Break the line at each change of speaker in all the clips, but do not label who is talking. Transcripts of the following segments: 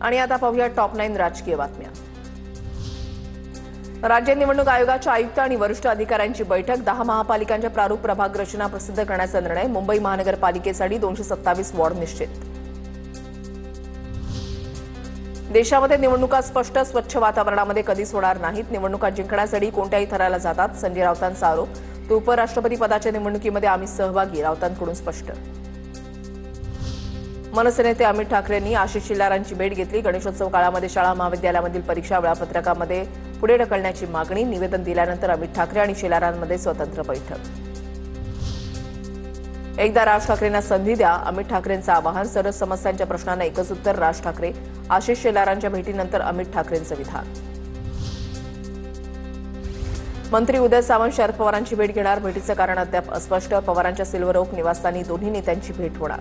आणि आता पाहूया टॉप 9 राजकीय बातम्या। राज्य निवडणूक आयोगाच्या आयुक्त आणि वरिष्ठ अधिकाऱ्यांची बैठक। 10 महापालिकांच्या प्रारूप प्रभाग रचना प्रसिद्ध करण्याचा निर्णय। मुंबई महानगरपालिकेसाठी 227 वॉर्ड निश्चित। देशामध्ये निवडणुका स्पष्ट स्वच्छ वातावरणामध्ये कधीच होणार नाहीत। निवडणुका जिंकण्यासाठी कोणत्याही थराला जातात, संजय राऊतांचा आरोप। तर उपराष्ट्रपती पदाच्या निवडणुकीमध्ये आम्ही सहभागी, राऊतांकडून स्पष्ट। मनसे नेते अमित ठाकरेंनी आशिष शेलारांची भेट घेतली। गणेशोत्सव काळामध्ये शाळा महाविद्यालयामधील परीक्षा वेळापत्रकामध्ये पुढे ढकलण्याची मागणी। निवेदन दिल्यानंतर अमित ठाकरे आणि शेलारांमध्ये स्वतंत्र बैठक। एकदा राज ठाकरेंना संधी द्या, अमित ठाकरेंचं आवाहन। सर्व समस्यांच्या प्रश्नांना एकच उत्तर, राज ठाकरे। आशिष शेलारांच्या भेटीनंतर अमित ठाकरेंचं विधान। मंत्री उदय सामंत शरद पवारांची भेट घेणार। भेटीचं कारण अद्याप अस्पष्ट। पवारांच्या सिल्वर ओक निवासस्थानी दोन्ही नेत्यांची भेट होणार।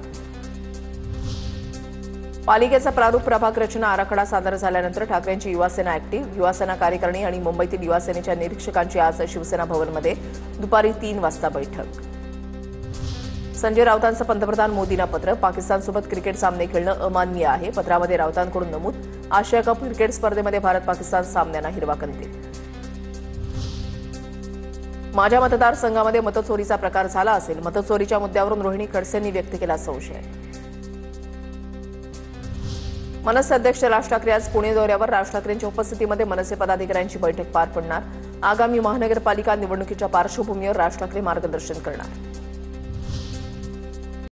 पालिकेचा प्रारूप प्रभाग रचना आराखडा सादर झाल्यानंतर ठाकरेंची युवासेना ऍक्टिव्ह। युवासेना कार्यकारिणी आणि मुंबईतील युवासेनेच्या निरीक्षकांची आज शिवसेना भवनमध्ये दुपारी 3 वाजता बैठक। संजय राऊतांचं पंतप्रधान मोदींना पत्र। पाकिस्तानसोबत क्रिकेट सामने खेळणं अमान्य आहे। पत्रामध्ये राऊतांकडून नमूद। आशिया कप क्रिकेट स्पर्धेमध्ये भारत पाकिस्तान सामन्यांना हिरवा कंदील। माझ्या मतदारसंघामध्ये मतचोरीचा प्रकार झाला असेल। मतचोरीच्या मुद्द्यावरून रोहिणी खडसेंनी व्यक्त केला संशय। मनसे अध्यक्ष राज ठाकरे आज पुणे दौऱ्यावर। राज ठाकरेंच्या उपस्थितीमध्ये मनसे पदाधिकाऱ्यांची बैठक पार पडणार। आगामी महानगरपालिका निवडणुकीच्या पार्श्वभूमीवर राज ठाकरे मार्गदर्शन करणार।